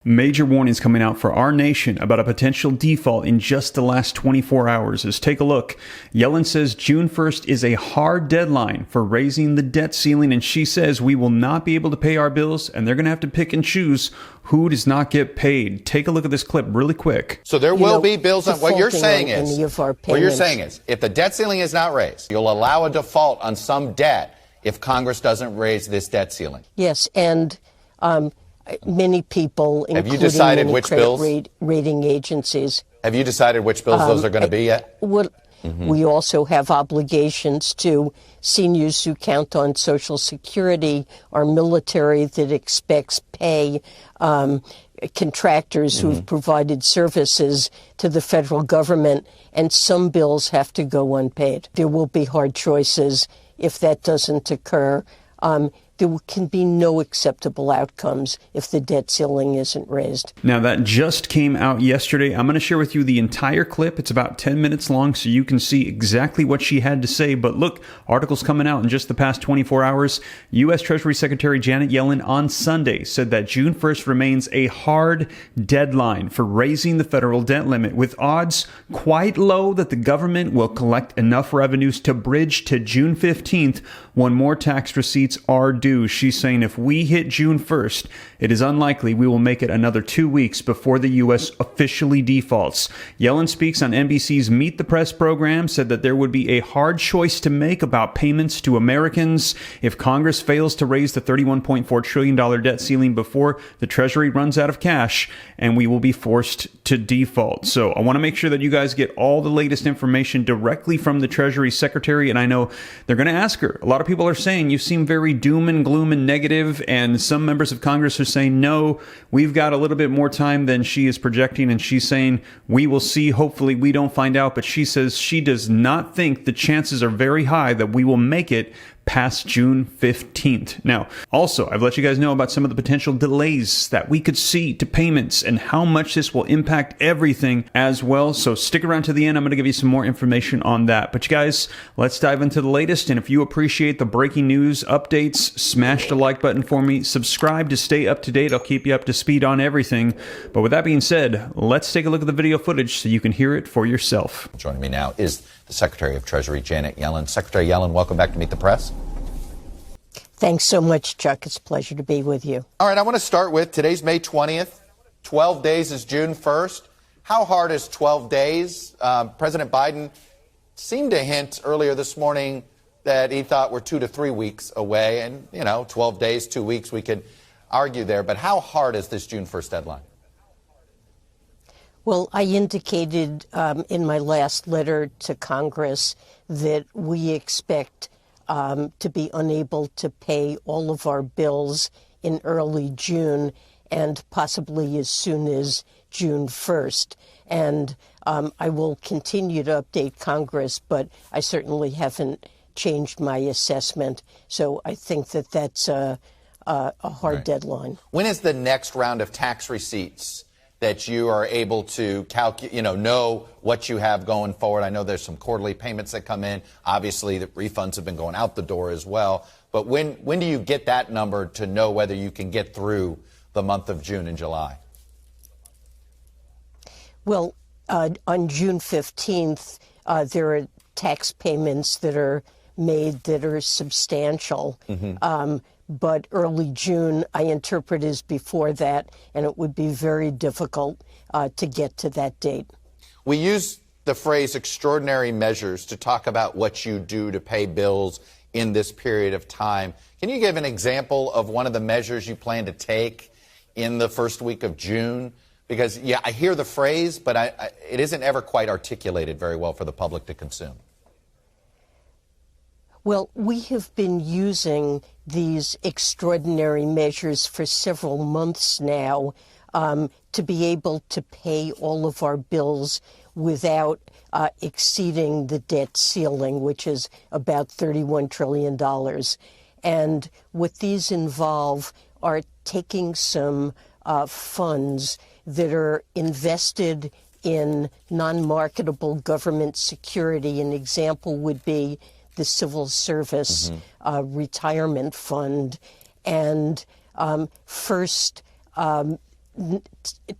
Major warnings coming out for our nation about a potential default in just the last 24 hours. Let's take a look. Yellen says June 1st is a hard deadline for raising the debt ceiling, and she says we will not be able to pay our bills, and they're going to have to pick and choose who does not get paid. Take a look at this clip really quick. So there will be bills on what you're saying is, if the debt ceiling is not raised, you'll allow a default on some debt if Congress doesn't raise this debt ceiling. Yes, and many people, including Have you decided many which credit bills? Rating agencies. Have you decided which bills those are going to be yet? We also have obligations to seniors who count on Social Security, our military that expects pay, contractors who've provided services to the federal government, and some bills have to go unpaid. There will be hard choices if that doesn't occur. There can be no acceptable outcomes if the debt ceiling isn't raised. Now, that just came out yesterday. I'm going to share with you the entire clip. It's about 10 minutes long, so you can see exactly what she had to say. But look, articles coming out in just the past 24 hours. U.S. Treasury Secretary Janet Yellen on Sunday said that June 1st remains a hard deadline for raising the federal debt limit, with odds quite low that the government will collect enough revenues to bridge to June 15th when more tax receipts are due. She's saying if we hit June 1st, it is unlikely we will make it another 2 weeks before the U.S. officially defaults. Yellen speaks on NBC's Meet the Press program, said that there would be a hard choice to make about payments to Americans if Congress fails to raise the $31.4 trillion debt ceiling before the Treasury runs out of cash, and we will be forced to default. So I want to make sure that you guys get all the latest information directly from the Treasury Secretary, and I know they're going to ask her. A lot of people are saying you seem very doom and gloom and negative, and some members of Congress are saying, no, we've got a little bit more time than she is projecting, and she's saying, we will see, hopefully we don't find out, but she says she does not think the chances are very high that we will make it past June 15th. Now, also, I've let you guys know about some of the potential delays that we could see to payments and how much this will impact everything as well. So stick around to the end. I'm going to give you some more information on that. But you guys, let's dive into the latest. And if you appreciate the breaking news updates, smash the like button for me. Subscribe to stay up to date. I'll keep you up to speed on everything. But with that being said, let's take a look at the video footage so you can hear it for yourself. Joining me now is the Secretary of Treasury, Janet Yellen. Secretary Yellen, welcome back to Meet the Press. Thanks so much, Chuck. It's a pleasure to be with you. All right, I want to start with today's May 20th. 12 days is June 1st. How hard is 12 days? President Biden seemed to hint earlier this morning that he thought we're 2 to 3 weeks away. And, 12 days, 2 weeks, we could argue there. But how hard is this June 1st deadline? Well, I indicated in my last letter to Congress that we expect to be unable to pay all of our bills in early June and possibly as soon as June 1st. And I will continue to update Congress, but I certainly haven't changed my assessment. So I think that that's a hard deadline. When is the next round of tax receipts that you are able to know what you have going forward? I know there's some quarterly payments that come in. Obviously, the refunds have been going out the door as well. But when do you get that number to know whether you can get through the month of June and July? Well, on June 15th, there are tax payments that are made that are substantial. But early June, I interpret as before that, and it would be very difficult to get to that date. We use the phrase extraordinary measures to talk about what you do to pay bills in this period of time. Can you give an example of one of the measures you plan to take in the first week of June? Because, I hear the phrase, but it isn't ever quite articulated very well for the public to consume. Well, we have been using these extraordinary measures for several months now to be able to pay all of our bills without exceeding the debt ceiling, which is about $31 trillion. And what these involve are taking some funds that are invested in non-marketable government security. An example would be the Civil Service Retirement Fund. And first,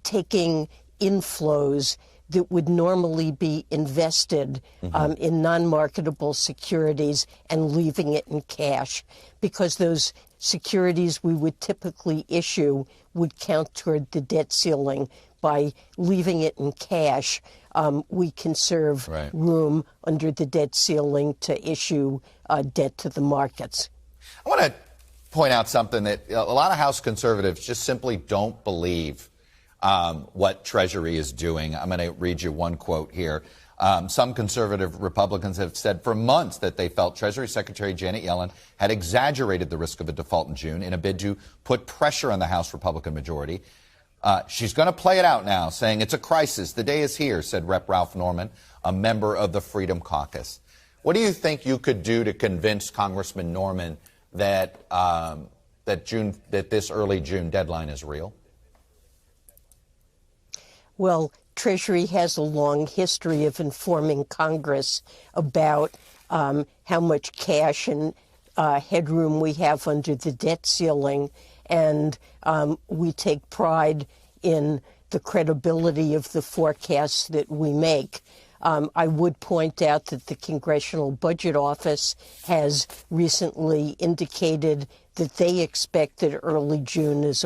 taking inflows that would normally be invested in non-marketable securities and leaving it in cash, because those securities we would typically issue would count toward the debt ceiling. By leaving it in cash, we conserve room under the debt ceiling to issue debt to the markets. I want to point out something that a lot of House conservatives just simply don't believe what Treasury is doing. I'm going to read you one quote here. Some conservative Republicans have said for months that they felt Treasury Secretary Janet Yellen had exaggerated the risk of a default in June in a bid to put pressure on the House Republican majority. She's going to play it out now, saying it's a crisis. The day is here, said Rep. Ralph Norman, a member of the Freedom Caucus. What do you think you could do to convince Congressman Norman that this early June deadline is real? Well, Treasury has a long history of informing Congress about how much cash and headroom we have under the debt ceiling, and we take pride in the credibility of the forecasts that we make. I would point out that the Congressional Budget Office has recently indicated that they expect that early June is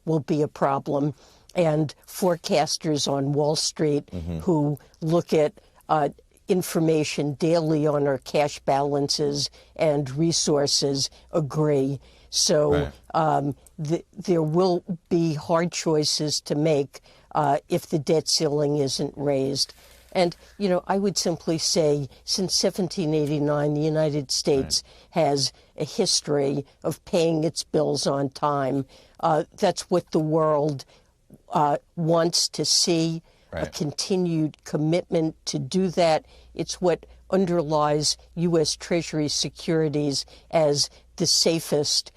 will be a problem. And forecasters on Wall Street who look at information daily on our cash balances and resources agree. So there will be hard choices to make if the debt ceiling isn't raised. And, you know, I would simply say since 1789, the United States has a history of paying its bills on time. That's what the world wants to see, a continued commitment to do that. It's what underlies U.S. Treasury securities as the safest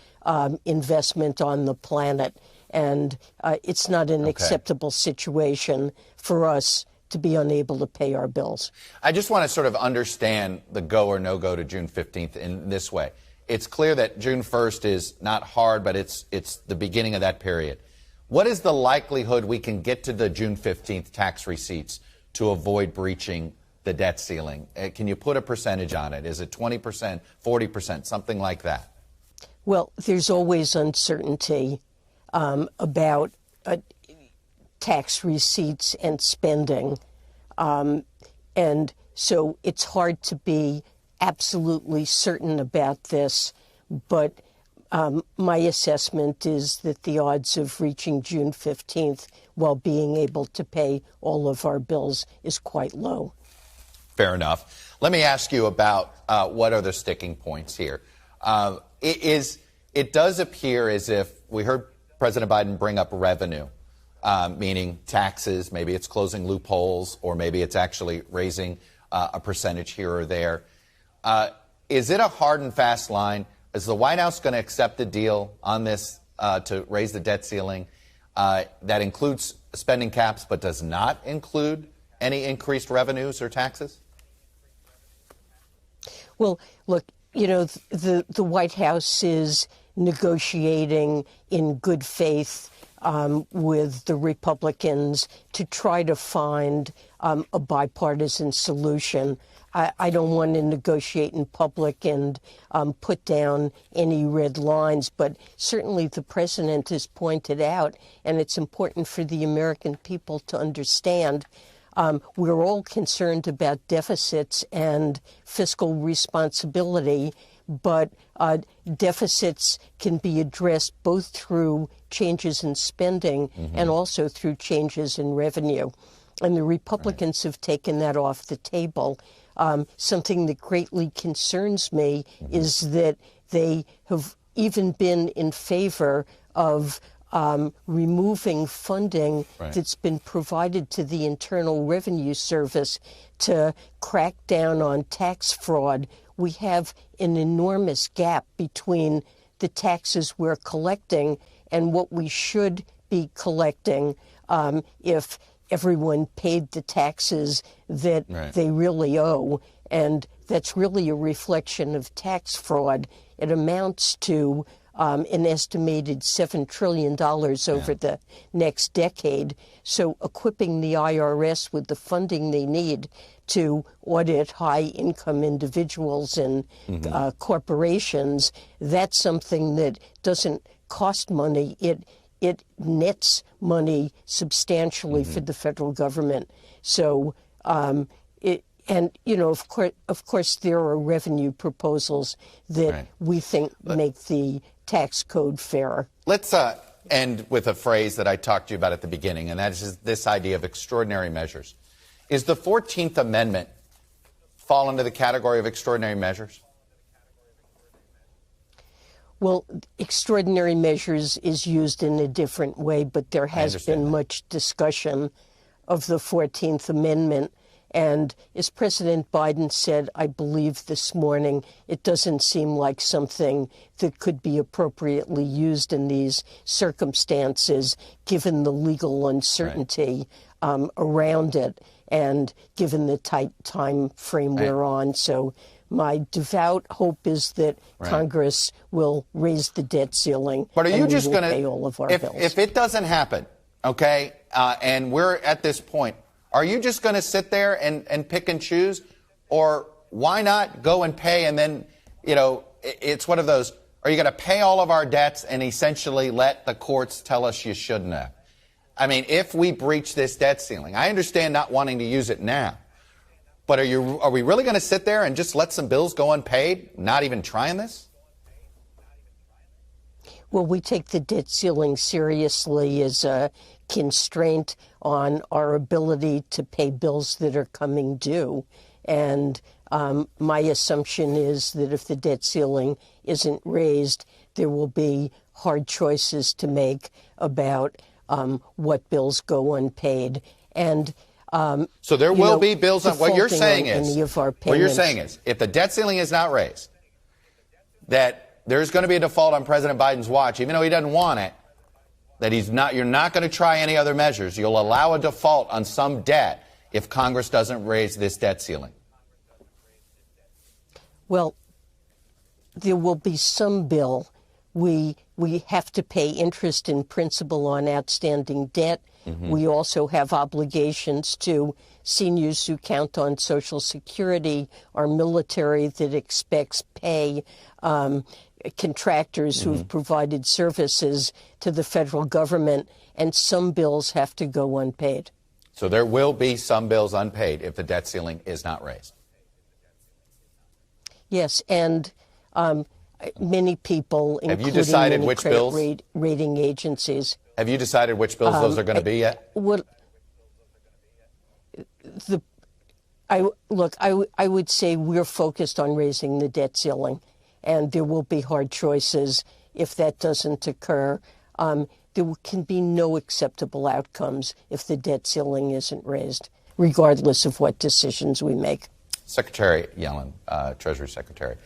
investment on the planet. And it's not an acceptable situation for us to be unable to pay our bills. I just want to sort of understand the go or no go to June 15th in this way. It's clear that June 1st is not hard, but it's the beginning of that period. What is the likelihood we can get to the June 15th tax receipts to avoid breaching the debt ceiling? Can you put a percentage on it? Is it 20%, 40%, something like that? Well, there's always uncertainty about tax receipts and spending. And so it's hard to be absolutely certain about this, but my assessment is that the odds of reaching June 15th while being able to pay all of our bills is quite low. Fair enough. Let me ask you about what are the sticking points here. It does appear as if we heard President Biden bring up revenue, meaning taxes. Maybe it's closing loopholes, or maybe it's actually raising a percentage here or there. Is it a hard and fast line? Is the White House going to accept a deal on this to raise the debt ceiling that includes spending caps but does not include any increased revenues or taxes? Well, look, you know, the White House is negotiating in good faith with the Republicans to try to find a bipartisan solution. I don't want to negotiate in public and put down any red lines, but certainly the president has pointed out, and it's important for the American people to understand, we're all concerned about deficits and fiscal responsibility, but deficits can be addressed both through changes in spending and also through changes in revenue. And the Republicans have taken that off the table. Something that greatly concerns me is that they have even been in favor of removing funding that's been provided to the Internal Revenue Service to crack down on tax fraud. We have an enormous gap between the taxes we're collecting and what we should be collecting if everyone paid the taxes that they really owe. And that's really a reflection of tax fraud. It amounts to an estimated $7 trillion over the next decade. So equipping the IRS with the funding they need to audit high-income individuals and corporations, that's something that doesn't cost money. It nets money substantially for the federal government. So and you know, of course, there are revenue proposals that we think make the tax code fairer. Let's end with a phrase that I talked to you about at the beginning, and that is this idea of extraordinary measures. Is the 14th Amendment fall into the category of extraordinary measures? Well, extraordinary measures is used in a different way, but there has been much discussion of the 14th Amendment. And as President Biden said, I believe this morning, it doesn't seem like something that could be appropriately used in these circumstances, given the legal uncertainty around it and given the tight time frame we're on. So my devout hope is that Congress will raise the debt ceiling. But are you just going to pay all of our bills? If it doesn't happen, okay, and we're at this point, are you just going to sit there and pick and choose? Or why not go and pay and then, you know, it's one of those, are you going to pay all of our debts and essentially let the courts tell us you shouldn't have? I mean, if we breach this debt ceiling, I understand not wanting to use it now, but are we really going to sit there and just let some bills go unpaid, not even trying this? Well, we take the debt ceiling seriously as a constraint on our ability to pay bills that are coming due. And my assumption is that if the debt ceiling isn't raised, there will be hard choices to make about what bills go unpaid. And so there will be bills on what you're saying is if the debt ceiling is not raised, that there's going to be a default on President Biden's watch, even though he doesn't want it, that you're not going to try any other measures. You'll allow a default on some debt if Congress doesn't raise this debt ceiling. Well, there will be some bill. We have to pay interest and principal on outstanding debt. We also have obligations to seniors who count on Social Security, our military that expects pay, contractors who've provided services to the federal government, and some bills have to go unpaid. So there will be some bills unpaid if the debt ceiling is not raised. Yes, and many people, including decided many which credit bills? Rating agencies. Have you decided which bills those are going to be yet? I would say we're focused on raising the debt ceiling, and there will be hard choices if that doesn't occur. There can be no acceptable outcomes if the debt ceiling isn't raised, regardless of what decisions we make. Secretary Yellen, Treasury Secretary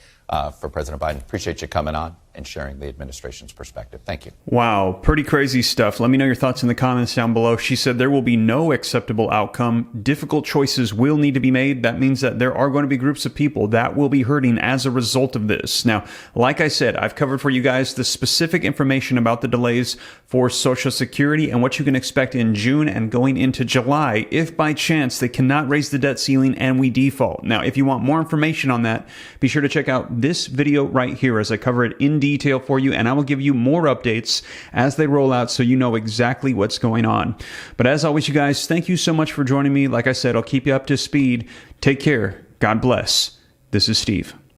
for President Biden, appreciate you coming on and sharing the administration's perspective. Thank you. Wow, pretty crazy stuff. Let me know your thoughts in the comments down below. She said there will be no acceptable outcome. Difficult choices will need to be made. That means that there are going to be groups of people that will be hurting as a result of this. Now, like I said, I've covered for you guys the specific information about the delays for Social Security and what you can expect in June and going into July if by chance they cannot raise the debt ceiling and we default. Now, if you want more information on that, be sure to check out this video right here as I cover it in detail for you, and I will give you more updates as they roll out so you know exactly what's going on. But as always, you guys, thank you so much for joining me. Like I said, I'll keep you up to speed. Take care. God bless. This is Steve.